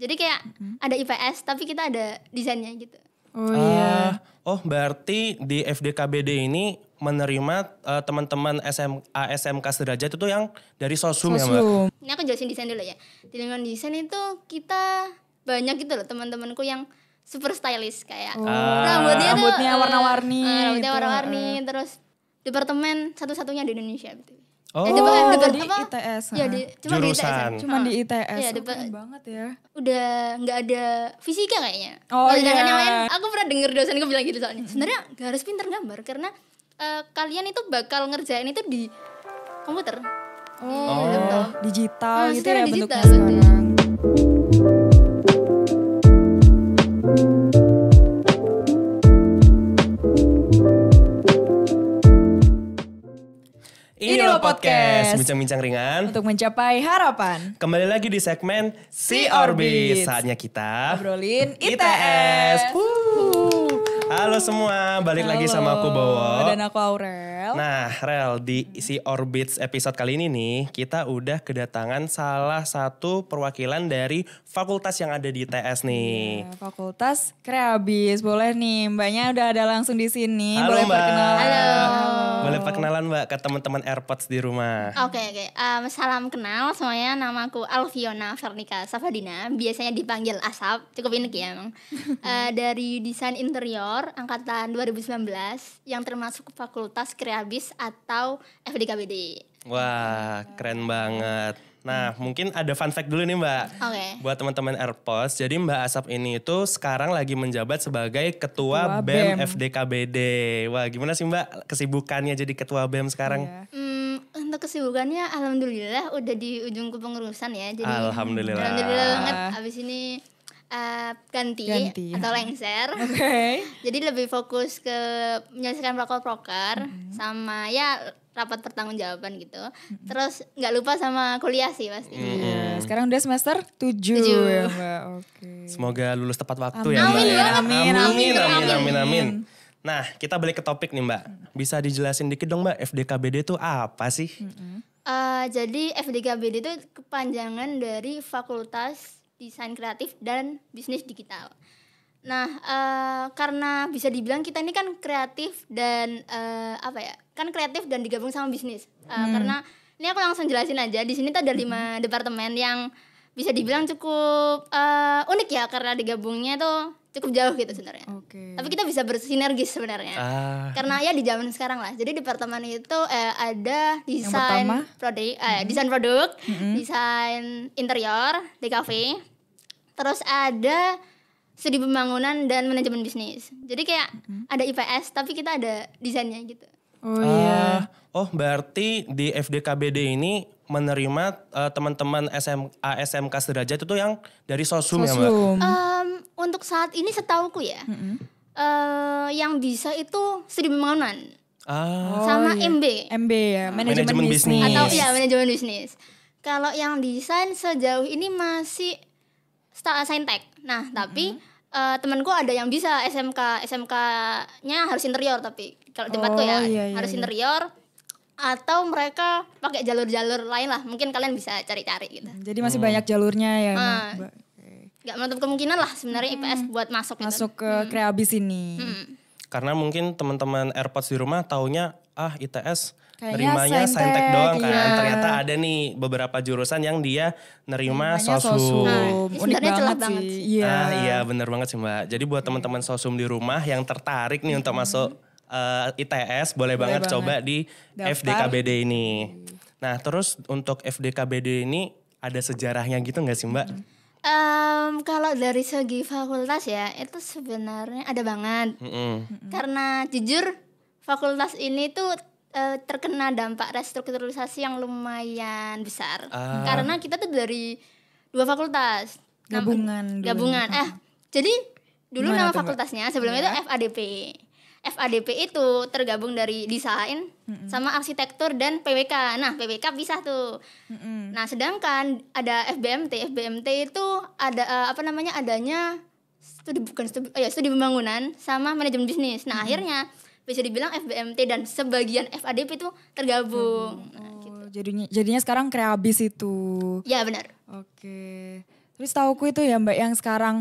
Jadi kayak ada IPS tapi kita ada desainnya gitu. Oh iya. Oh berarti di FDKBD ini menerima teman-teman SMA SMK sederajat itu yang dari Sosum ya Mbak? Ini aku jelasin desain dulu ya. Di lingkungan desain itu kita banyak gitu loh teman-temanku yang super stylish kayak rambutnya warna-warni. Rambutnya gitu. warna-warni, terus departemen satu-satunya di Indonesia gitu. Oh, di ITS. Ya, cuma di ITS. Jurusan. Cuma di ITS. Iya, keren banget ya. Udah nggak ada fisika kayaknya. Oh, Sedangkan iya. yang lain, aku pernah denger dosenku bilang gitu soalnya. Sebenarnya nggak harus pintar gambar karena kalian itu bakal ngerjain itu di komputer. Oh, laptop. digital gitu secara ya digital, bentuknya sekarang. Ini loh podcast bincang-bincang ringan. Untuk mencapai harapan. Kembali lagi di segmen Si Orbit. Orbit. Saatnya kita Ngobrolin ITS. ITS. Halo semua, balik lagi sama aku Bowo. Dan aku Aurel. Nah, Rel, di Si Orbits episode kali ini nih, kita udah kedatangan salah satu perwakilan dari fakultas yang ada di ITS nih. Ya, Fakultas Kreabis. Boleh nih, Mbaknya udah ada langsung di sini. Halo, Boleh Mbak. perkenalan. Halo. Boleh perkenalan Mbak ke teman-teman AirPods di rumah. Oke. Salam kenal semuanya. Namaku Alfiona Vernika Safadina. Biasanya dipanggil Asap. Cukup unik ya emang. Dari desain interior angkatan 2019 yang termasuk Fakultas Kreabis atau FDKBD. Wah, keren banget. Nah, mungkin ada fun fact dulu nih Mbak. Oke. Buat teman-teman AirPods, jadi Mbak Asap ini itu sekarang lagi menjabat sebagai Ketua Ketua BEM BEM. FDKBD. Wah, gimana sih Mbak kesibukannya jadi Ketua BEM sekarang? Iya. Untuk kesibukannya alhamdulillah udah di ujung kepengurusan ya. Jadi Alhamdulillah. alhamdulillah banget. Abis ini ganti atau lengser. Oke. Jadi lebih fokus ke menyelesaikan proker-proker sama ya rapat pertanggungjawaban gitu. Terus nggak lupa sama kuliah sih pasti. Iya, sekarang udah semester 7 Tujuh. ya Mbak. Oke. Semoga lulus tepat waktu ya Amin. Mbak. ya. Amin. Nah, kita balik ke topik nih Mbak. Bisa dijelasin dikit dong Mbak, FDKBD itu apa sih? Jadi FDKBD itu kepanjangan dari Fakultas Desain Kreatif dan Bisnis Digital. Nah, karena bisa dibilang kita ini kan kreatif dan kan kreatif dan digabung sama bisnis. Karena ini aku langsung jelasin aja. Di sini tuh ada 5 departemen yang bisa dibilang cukup unik ya karena digabungnya tuh cukup jauh gitu sebenarnya. Oke. Tapi kita bisa bersinergis sebenarnya. Karena ya di zaman sekarang lah. Jadi departemen itu ada desain pertama? desain produk, desain interior, DKV. Terus ada studi pembangunan dan manajemen bisnis. Jadi kayak ada IPS tapi kita ada desainnya gitu. Oh iya. Oh, berarti di FDKBD ini menerima teman-teman SMA SMK sederajat itu yang dari Sosum ya Mbak? Untuk saat ini setauku ya, yang bisa itu studi pembangunan sama MB MB ya, Manajemen bisnis. atau ya manajemen bisnis. Kalau yang desain sejauh ini masih Saintek. Nah, tapi temanku ada yang bisa SMK-nya harus interior tapi kalau tempatku ya harus interior atau mereka pakai jalur-jalur lain lah. Mungkin kalian bisa cari-cari gitu. Jadi masih banyak jalurnya ya Mbak. Gak menutup kemungkinan lah sebenarnya IPS buat masuk gitu. Masuk ke Kreabis ini. Karena mungkin teman-teman AirPods di rumah taunya ITS Kayaknya nerimanya Saintek, Saintek doang kan. iya. Ternyata ada nih beberapa jurusan yang dia nerima Namanya Sosum. Ini Unik sebenarnya celah banget banget sih. sih. Iya. Iya benar banget sih Mbak. Jadi buat teman-teman Sosum di rumah yang tertarik nih untuk masuk ITS, boleh banget coba di Daftar. FDKBD ini. Nah terus untuk FDKBD ini ada sejarahnya gitu gak sih Mbak? Kalau dari segi fakultas ya itu sebenarnya ada banget. Karena jujur fakultas ini tuh terkena dampak restrukturisasi yang lumayan besar. Karena kita tuh dari 2 fakultas. Gabungan dulu. Gabungan. Jadi dulu Gimana nama tuh, Mbak? fakultasnya sebelumnya itu FADP. FADP itu tergabung dari desain sama arsitektur dan PWK. Nah, PWK pisah tuh. Nah, sedangkan ada FBMT. FBMT itu ada adanya studi pembangunan sama manajemen bisnis. Nah, akhirnya bisa dibilang FBMT dan sebagian FADP itu tergabung. Nah, gitu. Jadinya sekarang Kreabis itu. Ya, benar. Oke. Terus tauku itu ya Mbak yang sekarang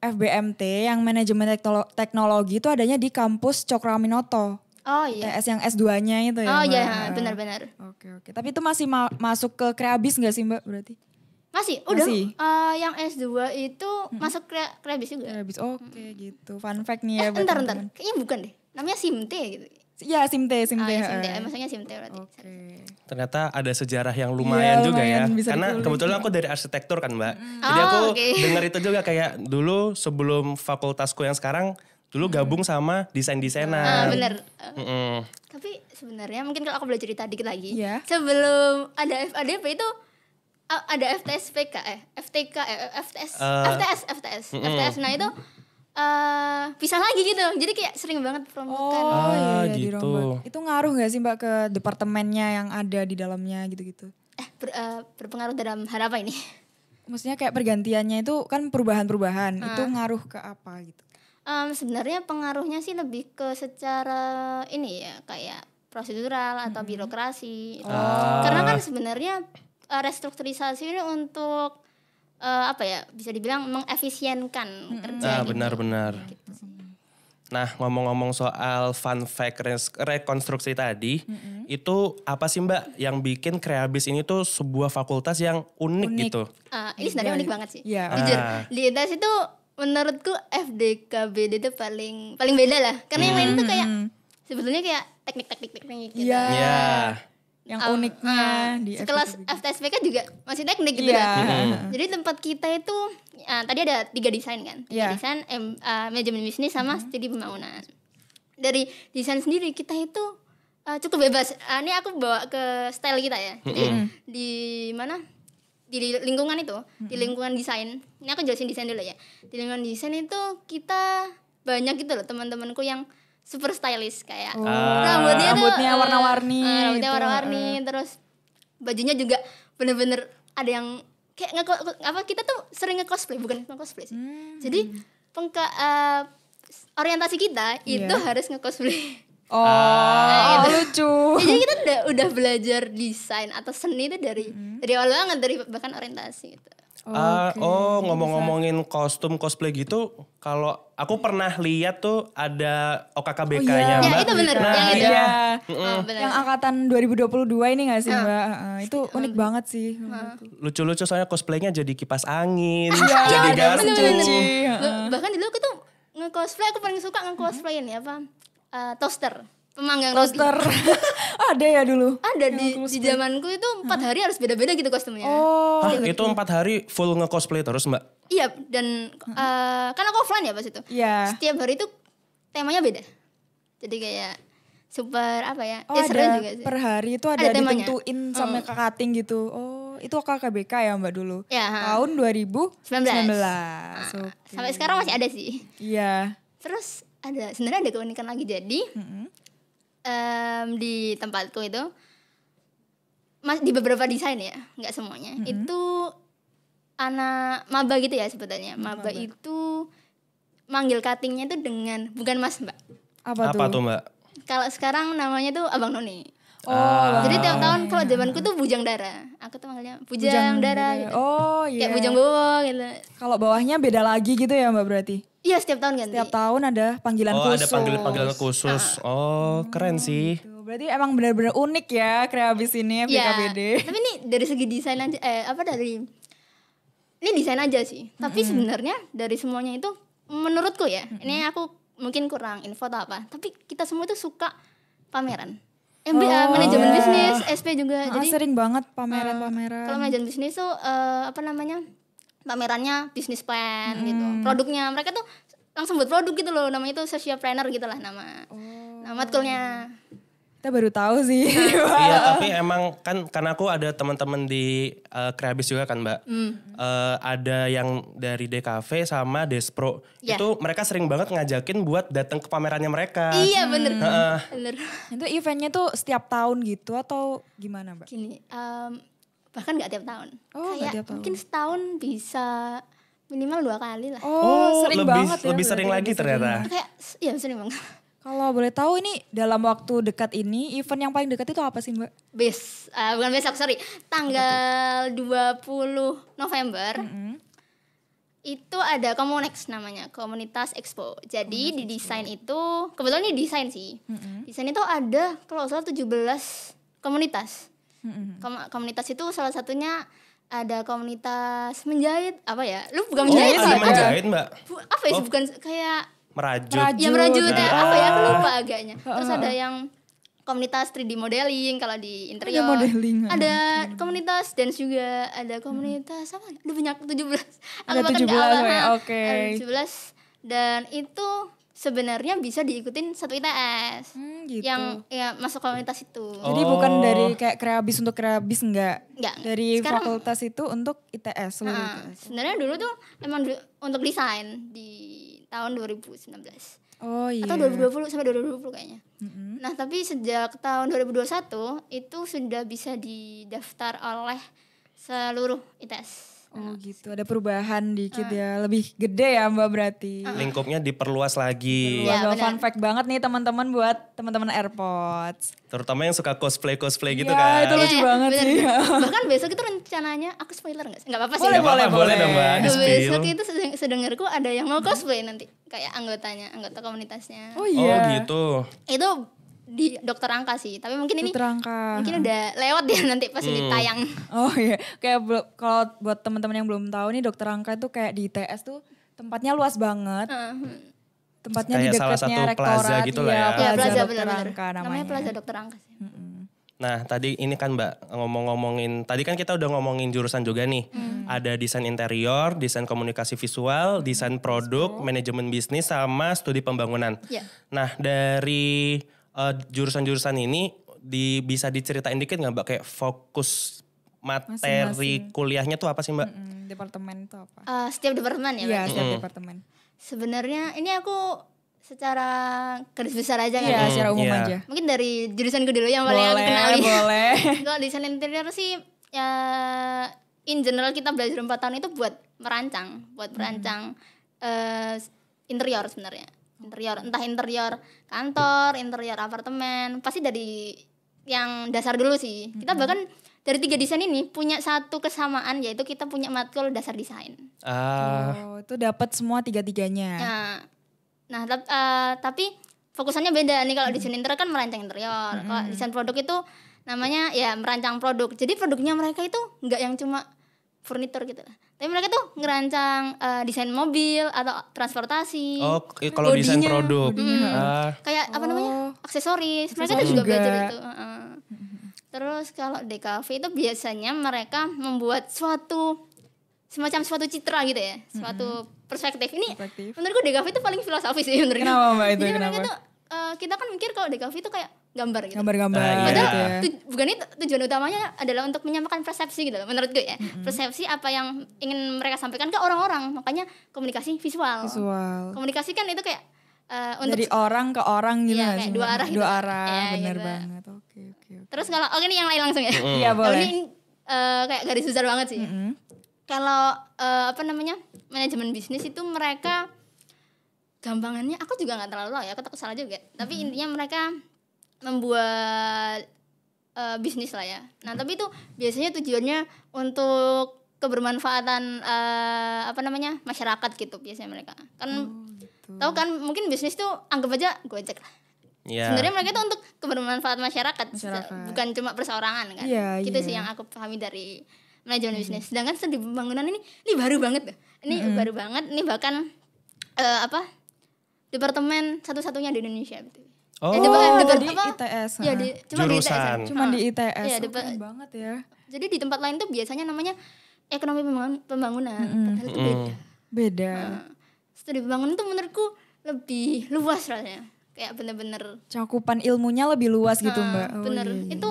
FBMT yang manajemen teknologi itu adanya di kampus Cokroaminoto. Oh iya. TS yang S2-nya itu ya Oh Mbak. iya, benar-benar. Oke. Tapi itu masih masuk ke Kreabis gak sih Mbak berarti? Masih, udah. Masih? Yang S2 itu masuk Kreabis juga. Kreabis, oke gitu. Fun fact nih ya buat Entar. teman-teman. Kayaknya bukan deh. Namanya Simte gitu. Ya Simte. Ah, ya, Simte. Maksudnya Simte berarti. Oke. Ternyata ada sejarah yang lumayan Iya, juga ya. lumayan bisa Karena dikulik. kebetulan aku dari arsitektur kan Mbak. Jadi Oh, aku oke. dengar itu juga kayak dulu sebelum fakultasku yang sekarang, dulu gabung sama desain-desainan. Bener. Mm-mm. Tapi sebenarnya mungkin kalau aku boleh cerita dikit lagi. Iya. Sebelum ada FADP itu ada FTSPK, FTK, FTS. Nah itu pisah lagi gitu. Jadi kayak sering banget perombakan. Oh iya gitu. dirombak. Itu ngaruh gak sih Mbak ke departemennya yang ada di dalamnya gitu-gitu? Berpengaruh dalam hal apa ini? Maksudnya kayak pergantiannya itu kan perubahan-perubahan. Itu ngaruh ke apa gitu? Sebenarnya pengaruhnya sih lebih ke secara ini ya kayak prosedural atau birokrasi. Karena kan sebenarnya restrukturisasi ini untuk bisa dibilang mengefisienkan kerja. Nah, benar-benar. Nah, ngomong-ngomong soal fun fact rekonstruksi tadi, itu apa sih Mbak yang bikin Kreabis ini tuh sebuah fakultas yang unik gitu? Ini sebenarnya unik banget sih. Iya. Jujur, di ITS itu menurutku FDKBD itu paling beda lah. Karena yang lain itu kayak sebetulnya kayak teknik gitu. Iya. Iya. Yang uniknya di sekelas FTSPK juga masih teknik gitu Iya. kan. Jadi tempat kita itu tadi ada 3 desain kan. 3 Iya. desain manajemen bisnis sama studi pembangunan. Dari desain sendiri kita itu cukup bebas. Ini aku bawa ke style kita ya. Jadi di mana? Di lingkungan itu, di lingkungan desain. Ini aku jelasin desain dulu ya. Di lingkungan desain itu kita banyak gitu loh teman-temanku yang super stylish kayak rambutnya warna-warni. Rambutnya gitu. warna-warni, terus bajunya juga bener-bener ada yang kayak kita tuh sering nge-cosplay, bukan nge-cosplay sih. Jadi orientasi kita itu harus nge-cosplay. Oh, lucu. Jadi kita udah belajar desain atau seni itu dari awal banget, dari bahkan orientasi gitu. Ngomong-ngomongin kostum cosplay gitu, kalau aku pernah lihat tuh ada OKKBK-nya Mbak. Ya itu bener, Nah, yang itu. Iya. Bener. Yang angkatan 2022 ini gak sih Mbak? Itu unik banget sih. Lucu-lucu soalnya cosplaynya jadi kipas angin, jadi garpu. Cuci. Bahkan dulu aku tuh nge-cosplay, aku paling suka nge-cosplay ini apa? Toaster, pemanggang Toaster. Ada ya dulu? Ada di zamanku itu 4 hari harus beda-beda gitu kostumnya. Hah, itu 4 hari full nge-cosplay terus Mbak? Iya, dan kan aku offline ya pas itu. Iya. Setiap hari itu temanya beda. Jadi kayak super apa ya? Oh seru ada juga sih. per hari itu Ada ada temanya. ditentuin sama cutting gitu. Oh itu KKBK ya Mbak dulu? Ya, Tahun 2019. Oke. Sampai sekarang masih ada sih. Iya. Terus sebenarnya ada keunikan lagi jadi di tempatku itu di beberapa desain ya, nggak semuanya itu anak maba gitu ya sebutannya. Maba itu manggil cuttingnya itu dengan bukan Mas Mbak. Apa Apa tuh Mbak? Kalau sekarang namanya tuh Abang Noni. Oh, Jadi tiap tahun kalau zamanku tuh Bujang Dara. Aku tuh manggilnya Bujang Dara gitu. Oh iya. Kayak Bujang Bowo gitu. Kalau bawahnya beda lagi gitu ya Mbak berarti? Iya setiap tahun ganti. Setiap tahun ada panggilan khusus. Ada panggilan khusus. Oh keren sih. Tuh, berarti emang benar-benar unik ya Kreabis ini FDKBD. Tapi ini dari segi desain aja ini desain aja sih. Tapi sebenarnya dari semuanya itu menurutku ya, ini aku mungkin kurang info atau apa. Tapi kita semua itu suka pameran. Manajemen bisnis, SP juga. Jadi Sering banget pameran-pameran. kalau manajemen bisnis tuh pamerannya bisnis plan gitu. Produknya mereka tuh langsung buat produk gitu loh. Namanya itu social planner gitu lah nama matkulnya. Kita baru tahu sih. Iya tapi emang kan karena aku ada teman-teman di Kreabis juga kan Mbak. Ada yang dari DKV sama Despro. Ya. Itu mereka sering banget ngajakin buat datang ke pamerannya mereka. Iya bener. Bener. Itu eventnya tuh setiap tahun gitu atau gimana Mbak? Gini, bahkan nggak tiap tahun. Oh, nggak kayak tiap tahun. mungkin setahun bisa minimal 2 kali lah. Oh, sering banget ya. Lebih sering lagi ternyata. Kayak iya sering banget. Kalau boleh tahu ini dalam waktu dekat ini event yang paling dekat itu apa sih Mbak? Bukan besok, sorry. Tanggal 20 November. Itu ada Komunex namanya, Komunitas Expo. Jadi di desain itu, kebetulan ini desain sih. Desain itu ada kalau salah 17 komunitas. Komunitas itu salah satunya ada komunitas menjahit, apa ya? Lu bukan menjahit ada sih. menjahit Mbak. Apa ya sih, bukan kayak Merajut. ya merajut ya, Nah. apa ya, aku lupa agaknya. Terus ada yang komunitas 3D modeling kalau di interior. modeling. Ada komunitas dance juga, ada komunitas apa? Ada banyak 17. Ada Aku bahkan 17 nggak hafal, ya, ha. oke. Ada 17 dan itu sebenarnya bisa diikutin satu ITS. Gitu. Yang ya masuk komunitas itu. Jadi bukan dari kayak kreabis untuk kreabis enggak. Enggak. Dari Sekarang- fakultas itu untuk ITS, seluruh Nah, ITS. sebenarnya dulu tuh emang untuk desain di tahun 2019. Oh iya. Atau 2020 sampai 2020 kayaknya. Nah, tapi sejak tahun 2021 itu sudah bisa didaftar oleh seluruh ITS. Oh gitu, ada perubahan dikit ya. Lebih gede ya Mbak berarti. Lingkupnya diperluas lagi. Iya, Wah, benar. fun fact banget nih teman-teman buat teman-teman AirPods. Terutama yang suka cosplay gitu Ya, kan. itu lucu banget bener. sih. Bahkan besok itu rencananya, aku spoiler gak sih? Gak apa-apa sih. Boleh, Gak apa-apa, boleh dong Mbak, di spill. Besok itu sedengarku ada yang mau cosplay nanti. Kayak anggota komunitasnya. Oh Oh iya. gitu. Itu di Dokter Angka sih. Tapi mungkin ini Terangka. mungkin udah lewat ya nanti pas ini tayang. Oh iya, kayak kalau buat teman-teman yang belum tahu nih Dokter Angka itu kayak di ITS tuh tempatnya luas banget. Tempatnya di Kayak salah dekatnya satu rektorat. plaza gitu lah ya. Ya, Plaza Plaza Dokter benar-benar. Angka Namanya namanya. Plaza Dokter Angka sih. Nah tadi ini kan Mbak ngomongin, tadi kan kita udah ngomongin jurusan juga nih. Ada desain interior, desain komunikasi visual, desain produk, manajemen bisnis sama studi pembangunan. Iya. Nah dari jurusan-jurusan ini bisa diceritain dikit nggak Mbak kayak fokus materi kuliahnya tuh apa sih Mbak? Departemen itu apa? Setiap departemen ya Iya, berarti? setiap departemen. Sebenarnya ini aku secara garis besar aja kan. Iya, secara umum iya. aja. Mungkin dari jurusanku dulu yang paling aku Boleh, kenali. boleh. Kalau desain interior sih ya in general kita belajar 4 tahun itu buat merancang interior sebenarnya. Entah interior kantor, interior apartemen, pasti dari yang dasar dulu sih. Kita bahkan dari 3 desain ini punya satu kesamaan, yaitu kita punya matkul dasar desain. Oh, itu dapat semua tiga-tiganya. Tapi fokusannya beda nih. Kalau desain interior kan merancang interior. Kalau desain produk itu namanya ya merancang produk. Jadi produknya mereka itu nggak yang cuma furnitur gitu lah. Tapi mereka tuh ngerancang desain mobil atau transportasi. Oh kalau desain Bodinya, produk. Kayak apa namanya? Aksesoris. Mereka tuh juga belajar itu. Terus kalau DKV itu biasanya mereka membuat suatu citra gitu ya, suatu perspektif. Ini Perspektif. menurutku DKV itu paling filosofis sih menurutku. Kenapa, Mbak, itu? Jadi mereka Kenapa? tuh kita kan mikir kalau DKV itu kayak gambar gitu. Gambar-gambar Iya. Padahal gitu ya. bukan itu tujuan utamanya adalah untuk menyampaikan persepsi gitu loh menurutku ya. Persepsi apa yang ingin mereka sampaikan ke orang-orang. Makanya komunikasi visual. Visual. Komunikasi kan itu kayak untuk Dari orang ke orang gitu. Iya, nggak kayak sih, dua Mbak? arah gitu. Dua arah, Iya, bener gitu. banget. Oke. terus kalau ini yang lain langsung ya. Iya Kalau boleh. ini kayak garis besar banget sih. Kalau manajemen bisnis itu mereka gampangannya aku juga nggak terlalu tahu ya, aku takut salah juga. Tapi intinya mereka membuat bisnis lah ya. Nah tapi itu biasanya tujuannya untuk kebermanfaatan masyarakat gitu biasanya mereka. Kan tahu kan mungkin bisnis tuh anggap aja Gojek lah. Iya. Sebenarnya mereka itu untuk kebermanfaatan masyarakat. Masyarakat. Bukan cuma perseorangan kan. Iya, Gitu iya. sih yang aku pahami dari manajemen bisnis. Sedangkan studi pembangunan ini baru banget tuh. Ini baru banget, ini bahkan departemen satu-satunya di Indonesia gitu. Oh, di ITS. Ya, cuma di ITS. Jurusan. Cuma di ITS. Iya, Keren banget ya. Jadi di tempat lain tuh biasanya namanya ekonomi pembangunan. Padahal itu beda. Beda. Studi pembangunan tuh menurutku lebih luas rasanya. Kayak bener-bener Cakupan ilmunya lebih luas gitu Mbak. Oh, bener. iya, iya. Itu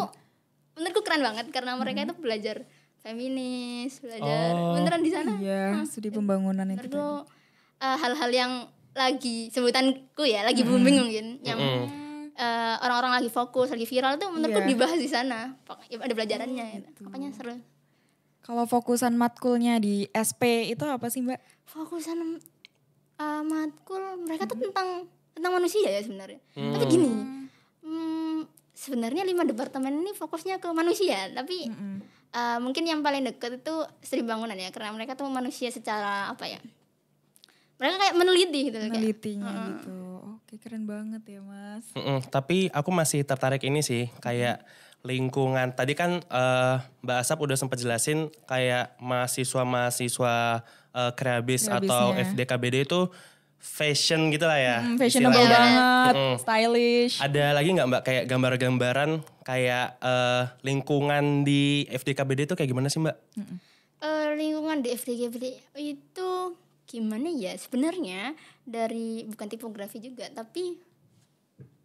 menurutku keren banget karena mereka itu belajar feminis, belajar beneran di sana. Iya, studi pembangunan itu tadi. Menurutku hal-hal yang lagi sebutanku ya, lagi booming mungkin, yang orang-orang lagi fokus, lagi viral tuh menurutku Iya. dibahas di sana. Ya, ada pelajarannya gitu. Makanya seru. Kalau fokusan matkulnya di SP itu apa sih Mbak? Fokusan matkul mereka tuh tentang manusia ya sebenarnya. Tapi gini, sebenarnya 5 departemen ini fokusnya ke manusia, tapi mungkin yang paling dekat itu studi bangunan ya, karena mereka tuh manusia secara mereka kayak meneliti gitu loh, kayak. Menelitinya gitu. Oke, keren banget ya Mas. Tapi aku masih tertarik ini sih, kayak lingkungan. Tadi kan Mbak Asap udah sempat jelasin kayak mahasiswa-mahasiswa Kreabis atau Kreabisnya. FDKBD itu fashion gitu lah ya. Fashionable istilahnya. banget, stylish. Ada lagi nggak Mbak kayak gambar-gambaran kayak lingkungan di FDKBD itu kayak gimana sih Mbak? Lingkungan di FDKBD itu gimana ya sebenarnya, dari bukan tipografi juga tapi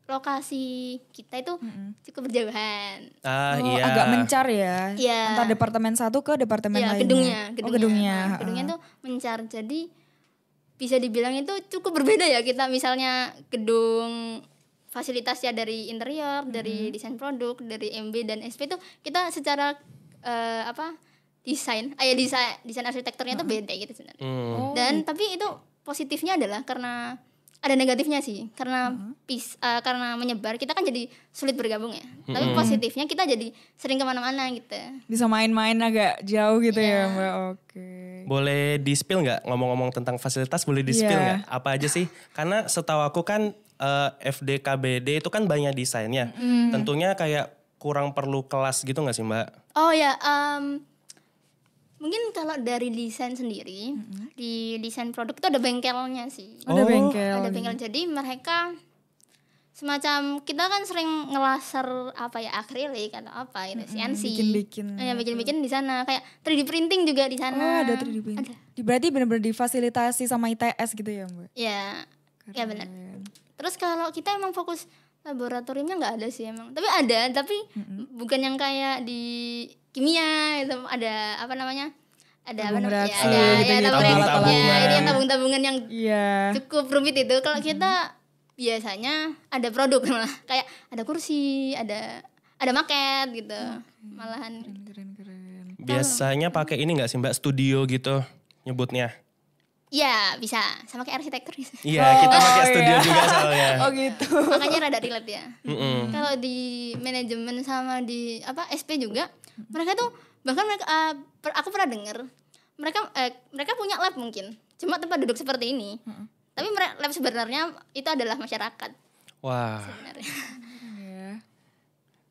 lokasi kita itu cukup berjauhan. Iya. Agak mencar ya. Iya. Antar departemen satu ke departemen Ya, lainnya. gedungnya. Nah, Gedungnya tuh mencar. Jadi bisa dibilang itu cukup berbeda ya, kita misalnya gedung fasilitasnya dari interior, dari desain produk, dari MB dan SP tuh kita secara desain arsitekturnya tuh beda gitu sebenarnya. Dan tapi itu positifnya adalah karena ada negatifnya sih, karena karena menyebar kita kan jadi sulit bergabung ya. Tapi positifnya kita jadi sering kemana-mana gitu. bisa main-main agak jauh gitu ya Mbak. Oke. Boleh di-spill nggak ngomong-ngomong tentang fasilitas, boleh di-spill nggak? Apa aja sih? Karena setahu aku kan FDKBD itu kan banyak desainnya. Tentunya kayak kurang perlu kelas gitu nggak sih Mbak? Oh ya, mungkin kalau dari desain sendiri, di desain produk itu ada bengkelnya sih. Ada bengkel. Ada bengkel. Jadi mereka semacam, kita kan sering ngelaser akrilik atau apa itu CNC. Bikin-bikin. Ya, bikin-bikin di sana, kayak 3D printing juga di sana. Oh ada 3D printing. Ada. Berarti benar-benar difasilitasi sama ITS gitu ya Mbak? Ya, ya benar. Terus kalau kita emang fokus laboratoriumnya nggak ada sih emang. Tapi ada, tapi bukan yang kayak di kimia itu ada apa namanya? Ada Tabung reaksi ada gitu-gitu. tabung reaksi. Tabung-tabungan. Ya, ini yang tabung-tabungan yang Iya. cukup rumit itu. Kalau kita biasanya ada produk malah, kayak ada kursi, ada maket gitu. Malahan. Keren. Biasanya pakai ini nggak sih Mbak, studio gitu nyebutnya? Ya, bisa. Sama kayak arsitektur gitu. Iya, kita pakai studio juga soalnya. Oh gitu. Makanya rada relate ya. Kalau di manajemen sama di SP juga, mereka tuh bahkan aku pernah dengar mereka punya lab mungkin, cuma tempat duduk seperti ini. Tapi lab sebenarnya itu adalah masyarakat Wah. sebenarnya.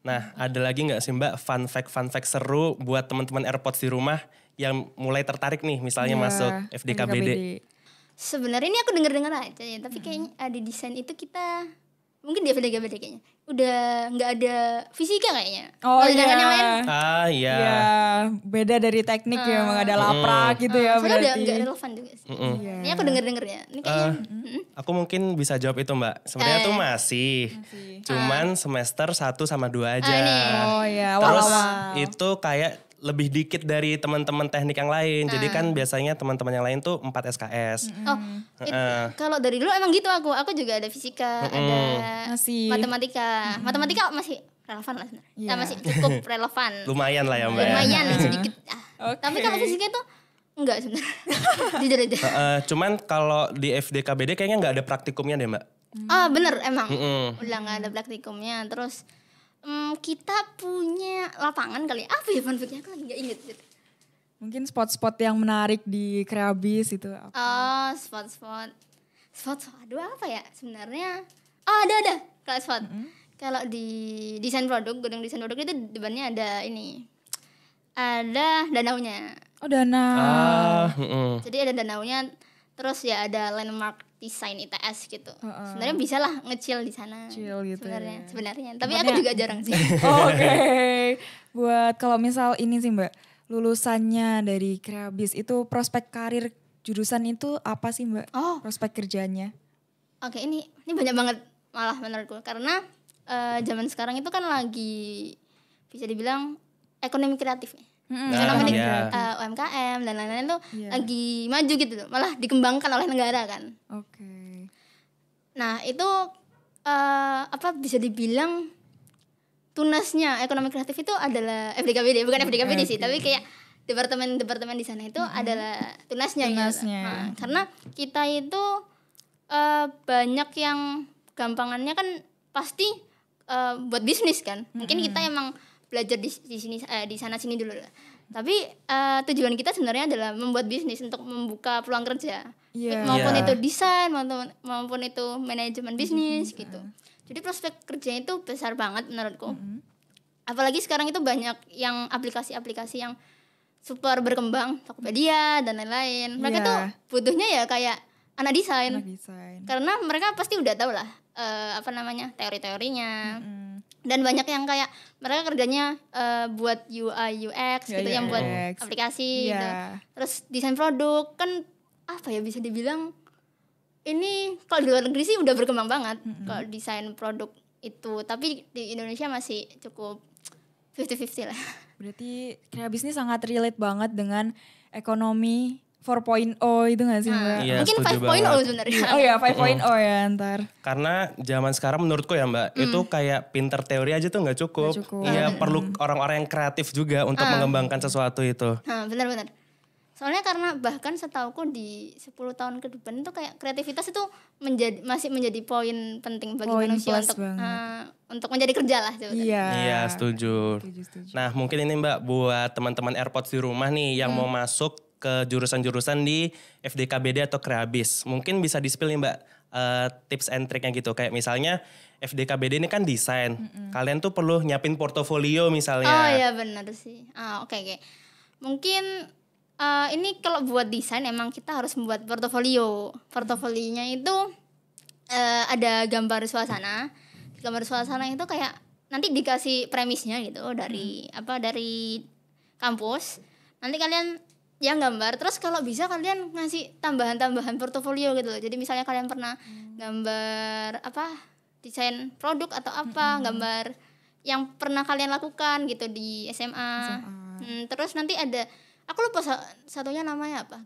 Nah, ada lagi nggak sih Mbak fun fact seru buat teman-teman AirPods di rumah yang mulai tertarik nih misalnya masuk FDKBD? Sebenarnya ini aku dengar aja ya, tapi kayaknya di desain itu kita mungkin di FDKBD kayaknya udah nggak ada fisika kayaknya. Oh Kalau sedangkan yang lain Iya. Ya, beda dari teknik ya, emang ada laprak gitu ya sebenarnya udah berarti. nggak relevan juga sih. Ini aku dengar ya. Ini kayaknya Aku mungkin bisa jawab itu Mbak. Sebenarnya tuh masih. Cuman semester 1 sama 2 aja. Oh ya, Terus awal-awal. itu kayak lebih dikit dari teman-teman teknik yang lain. Jadi kan biasanya teman-teman yang lain tuh 4 SKS. Kalau dari dulu emang gitu aku juga ada fisika, ada Masih. matematika. Matematika masih relevan lah sebenarnya. Masih cukup relevan. Lumayan lah ya Mbak. Lumayan sedikit. Oke. Tapi kalau fisika itu enggak sebenarnya. Jujur aja. Cuman kalau di FDKBD kayaknya nggak ada praktikumnya deh Mbak. Bener emang. Udah nggak ada praktikumnya. Terus kita punya lapangan kali. Apa ya fun fact-nya? Aku lagi nggak inget gitu. Mungkin spot-spot yang menarik di Kreabis itu apa? Oh, spot. Aduh apa ya sebenarnya? Oh ada. Kalau spot. Kalau di desain produk, gedung desain produk itu depannya ada ini. Ada danaunya. Oh danau. Jadi ada danaunya, terus ya ada landmark desain ITS gitu. Sebenarnya bisa lah nge-chill di sana. Chill gitu sebenarnya. Tapi aku juga jarang sih. Oke. Buat kalau misal ini sih Mbak, lulusannya dari Kreabis itu prospek karir jurusan itu apa sih Mbak? Prospek kerjanya? Oke, ini banyak banget malah menurutku, karena zaman sekarang itu kan lagi bisa dibilang ekonomi kreatif ya. Ekonomi UMKM dan lain-lain tuh lagi maju gitu tuh, malah dikembangkan oleh negara kan. Oke. Nah itu bisa dibilang tunasnya ekonomi kreatif itu adalah FDKBD, bukan FDKBD sih, tapi kayak departemen di sana itu adalah tunasnya. Gitu. Nah, karena kita itu banyak yang gampangannya kan pasti buat bisnis kan. Mungkin kita emang belajar di sini di sana sini dulu lah. Tapi tujuan kita sebenarnya adalah membuat bisnis untuk membuka peluang kerja. Iya. Maupun itu desain, maupun itu manajemen bisnis gitu. Jadi prospek kerja itu besar banget menurutku. Apalagi sekarang itu banyak yang aplikasi-aplikasi yang super berkembang, Tokopedia dan lain-lain. Mereka tuh butuhnya ya kayak anak desain. Karena mereka pasti udah tahu lah teori-teorinya. Dan banyak yang kayak mereka kerjanya buat UI UX gitu, yang buat aplikasi gitu. Terus desain produk kan bisa dibilang ini kalau di luar negeri sih udah berkembang banget kalau desain produk itu, tapi di Indonesia masih cukup 50-50 lah. Berarti kreabis ini sangat relate banget dengan ekonomi 4.0 itu gak sih Mbak? Iya, mungkin 5.0 sebenarnya. Oh ya 5.0 ya ntar. Karena zaman sekarang menurutku ya Mbak, itu kayak pinter teori aja tuh nggak cukup. Iya, perlu orang-orang yang kreatif juga untuk mengembangkan sesuatu itu. Benar-benar. Soalnya karena bahkan setauku di 10 tahun ke depan itu kayak kreativitas itu masih menjadi poin penting bagi manusia untuk menjadi kerja lah. Iya, setuju. Nah mungkin ini Mbak buat teman-teman AirPods di rumah nih yang mau masuk ke jurusan-jurusan di FDKBD atau Kreabis. Mungkin bisa di-spill nih Mbak tips and triknya gitu. Kayak misalnya FDKBD ini kan desain. Kalian tuh perlu nyiapin portofolio misalnya. Oh iya benar sih. Oke. Mungkin ini kalau buat desain emang kita harus membuat portofolio. Portofolionya itu ada gambar suasana. Gambar suasana itu kayak nanti dikasih premisnya gitu dari kampus. Nanti kalian yang gambar, terus kalau bisa kalian ngasih tambahan-tambahan portofolio gitu loh. Jadi misalnya kalian pernah gambar desain produk atau gambar yang pernah kalian lakukan gitu di SMA. Terus nanti ada, aku lupa satunya namanya apa,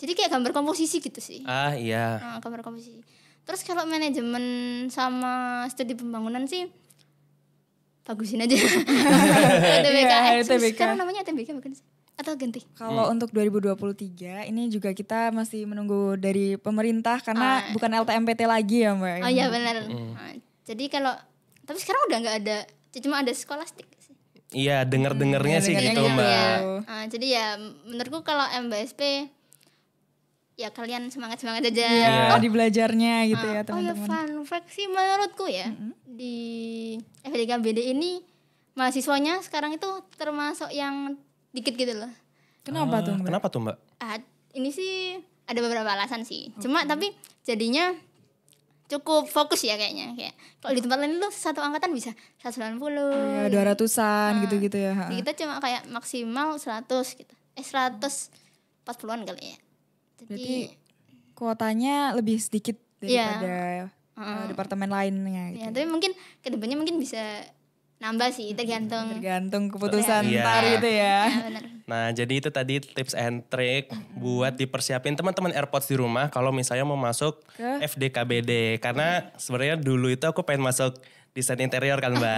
jadi kayak gambar komposisi gitu sih. Iya. Gambar komposisi. Terus kalau manajemen sama studi pembangunan sih bagusin aja. TBK. Sekarang namanya TBK bukan sih? Atau ganti? Kalau untuk 2023 ini juga kita masih menunggu dari pemerintah karena bukan LTMPT lagi ya Mbak. Oh iya benar. Jadi tapi sekarang udah nggak ada, cuma ada skolastik sih. Iya, dengernya sih gitu Mbak. Ya. Jadi ya menurutku kalau MBSP ya kalian semangat aja. Iya, di belajarnya gitu ya teman-teman. Fun fact sih menurutku ya, di FDKBD ini mahasiswanya sekarang itu termasuk yang dikit gitu loh. Kenapa tuh Mbak? Kenapa tuh Mbak? Ini sih ada beberapa alasan sih. Cuma tapi jadinya cukup fokus ya kayaknya. Kayak kalau di tempat lain tuh satu angkatan bisa 190. Iya, 200-an gitu-gitu ya. Kita cuma kayak maksimal 100 gitu. 140-an kali ya. Berarti kuotanya lebih sedikit daripada departemen lainnya gitu. Ya, tapi mungkin kedepannya mungkin bisa nambah sih, tergantung keputusan ntar gitu ya. Benar. Nah jadi itu tadi tips and trick buat dipersiapin teman-teman AirPods di rumah kalau misalnya mau masuk FDKBD. Karena sebenarnya dulu itu aku pengen masuk desain interior kan Mbak.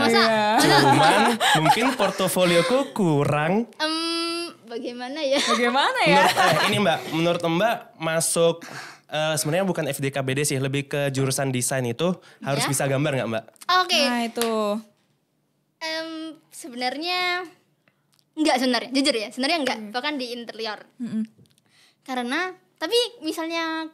Cuman mungkin portofolioku kurang. Bagaimana ya? Ini Mbak, menurut Mbak masuk sebenarnya bukan FDKBD sih, lebih ke jurusan desain itu harus bisa gambar nggak Mbak? Oke. Nah itu. Sebenarnya enggak jujur ya, sebenarnya enggak, bahkan di interior. Karena tapi misalnya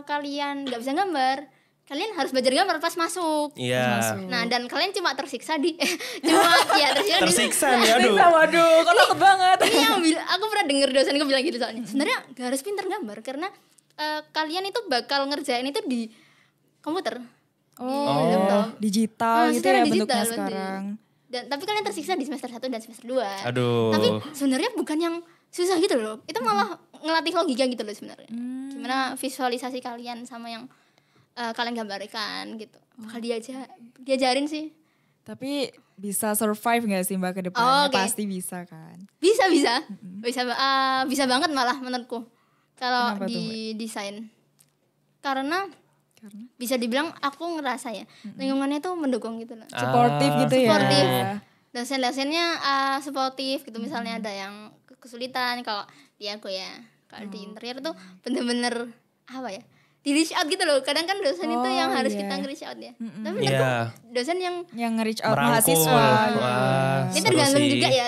kalian nggak bisa gambar, kalian harus belajar gambar pas masuk. Iya. Nah dan kalian cuma tersiksa nih, aduh. Waduh, kok takut banget. Ini aku pernah denger dosenku bilang gitu soalnya. Sebenarnya nggak harus pintar gambar karena kalian itu bakal ngerjain itu di komputer. Digital gitu ya bentuknya sekarang. Tapi kalian tersiksa di semester 1 dan semester 2. Aduh. Tapi sebenarnya bukan yang susah gitu loh. Itu malah ngelatih logika gitu loh sebenarnya. Gimana visualisasi kalian sama yang kalian gambarkan gitu. Bakal diajarin sih. Tapi bisa survive gak sih Mbak ke depannya? Pasti bisa kan? Bisa. Bisa banget malah menurutku. Kalau di desain. Karena bisa dibilang aku ngerasa ya lingkungannya tuh mendukung gitu loh. Supportive gitu ya. Supportive. Dosen-dosennya supportive gitu. Misalnya ada yang kesulitan kalau di aku ya. Kalau di interior tuh bener-bener di reach out gitu loh. Kadang kan dosen itu yang harus kita nge-reach out ya. Tapi menurutku dosen yang nge-reach out merangkul. mahasiswa. Wah, ini tergantung juga ya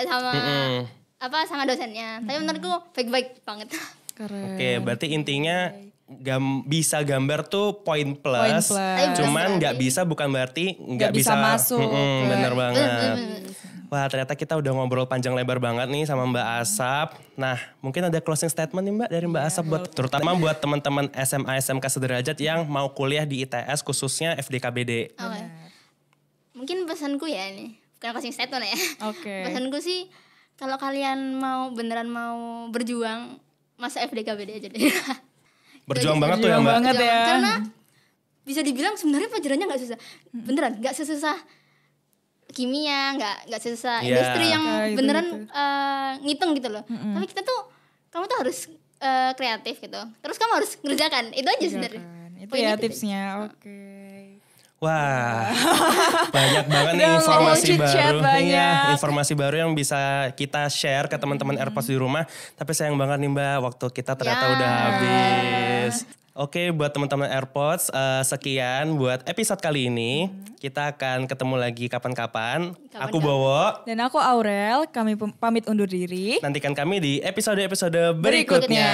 sama dosennya. Tapi menurutku baik-baik banget. Keren. Oke, berarti intinya bisa gambar tuh poin plus. Cuman nggak bisa bukan berarti nggak bisa masuk. Bener banget. Wah, ternyata kita udah ngobrol panjang lebar banget nih sama Mbak Asap. Nah, mungkin ada closing statement nih Mbak dari Mbak Asap terutama buat teman-teman SMA SMK sederajat yang mau kuliah di ITS khususnya FDKBD. Mungkin pesanku ya ini, bukan closing statement ya. Pesanku sih kalau kalian beneran mau berjuang, masuk FDKBD aja deh. Berjuang banget tuh ya Mbak. Karena bisa dibilang sebenarnya pelajarannya nggak susah. Beneran nggak sesusah kimia, nggak sesusah industri yang beneran ngitung gitu loh. Tapi kamu tuh harus kreatif gitu. Terus kamu harus ngerjakan. Itu aja sebenarnya. Itu ya tipsnya. Wah, banyak banget nih informasi baru. Iya, informasi baru yang bisa kita share ke teman-teman AirPods di rumah. Tapi sayang banget nih Mbak, waktu kita ternyata udah habis. Oke, buat teman-teman AirPods, sekian buat episode kali ini. Kita akan ketemu lagi kapan-kapan. Aku Bowo. Dan aku Aurel, kami pamit undur diri. Nantikan kami di episode-episode berikutnya.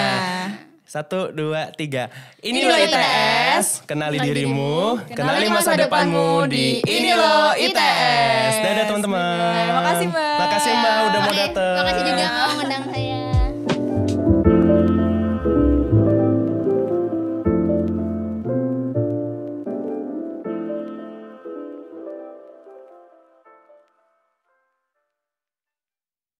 1, 2, 3. Ini loh ITS, kenali dirimu, kenali masa depanmu di Ini loh ITS. Dadah teman-teman. Makasih Mbak. Makasih Mbak udah mau datang. Makasih juga mau ngundang.